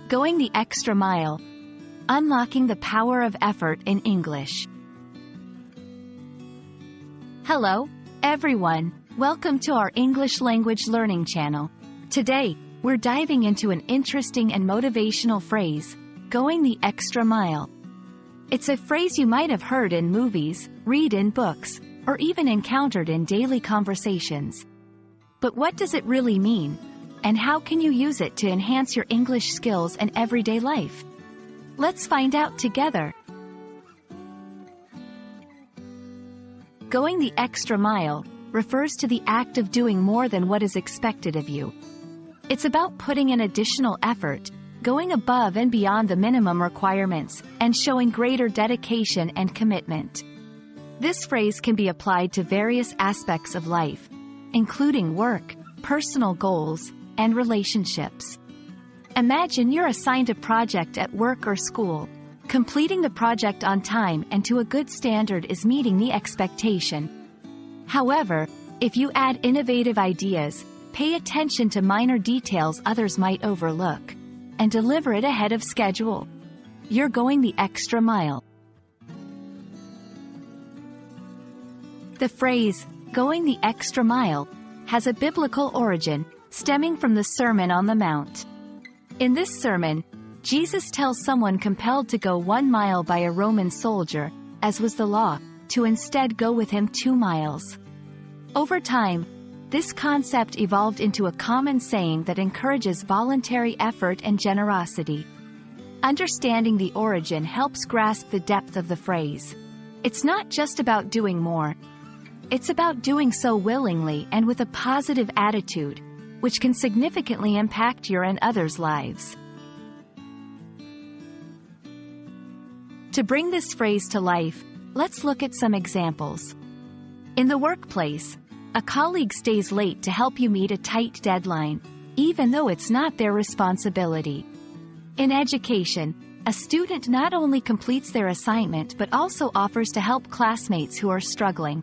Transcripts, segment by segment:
Going the extra mile. Unlocking the power of effort in English. Hello, everyone. Welcome to our English language learning channel. Today, we're diving into an interesting and motivational phrase, going the extra mile. It's a phrase you might have heard in movies, read in books, or even encountered in daily conversations. But what does it really mean? And how can you use it to enhance your English skills and everyday life? Let's find out together. Going the extra mile refers to the act of doing more than what is expected of you. It's about putting in additional effort, going above and beyond the minimum requirements, and showing greater dedication and commitment. This phrase can be applied to various aspects of life, including work, personal goals, and relationships. Imagine you're assigned a project at work or school. Completing the project on time and to a good standard is meeting the expectation. However, if you add innovative ideas, pay attention to minor details others might overlook, and deliver it ahead of schedule, you're going the extra mile. The phrase, going the extra mile, has a biblical origin, stemming from the Sermon on the Mount. In this sermon, Jesus tells someone compelled to go 1 mile by a Roman soldier, as was the law, to instead go with him 2 miles. Over time, this concept evolved into a common saying that encourages voluntary effort and generosity. Understanding the origin helps grasp the depth of the phrase. It's not just about doing more. It's about doing so willingly and with a positive attitude, which can significantly impact your and others' lives. To bring this phrase to life, let's look at some examples. In the workplace, a colleague stays late to help you meet a tight deadline, even though it's not their responsibility. In education, a student not only completes their assignment but also offers to help classmates who are struggling.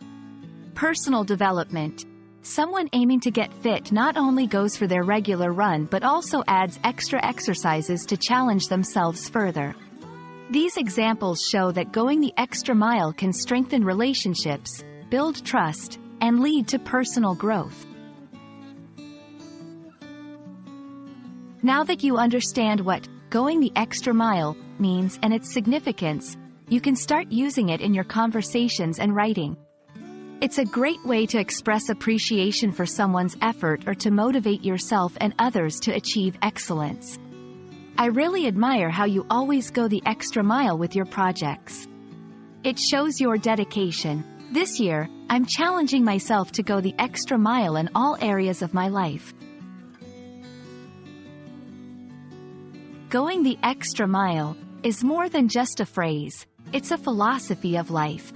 Personal development. Someone aiming to get fit not only goes for their regular run but also adds extra exercises to challenge themselves further. These examples show that going the extra mile can strengthen relationships, build trust, and lead to personal growth. Now that you understand what going the extra mile means and its significance, you can start using it in your conversations and writing. It's a great way to express appreciation for someone's effort or to motivate yourself and others to achieve excellence. I really admire how you always go the extra mile with your projects. It shows your dedication. This year, I'm challenging myself to go the extra mile in all areas of my life. Going the extra mile is more than just a phrase, it's a philosophy of life.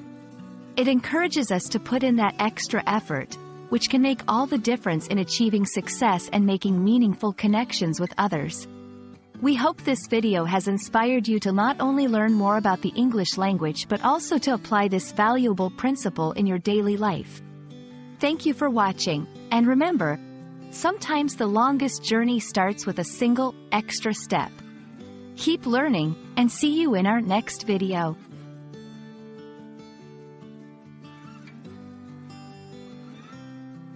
It encourages us to put in that extra effort, which can make all the difference in achieving success and making meaningful connections with others. We hope this video has inspired you to not only learn more about the English language but also to apply this valuable principle in your daily life. Thank you for watching, and remember, sometimes the longest journey starts with a single, extra step. Keep learning, and see you in our next video.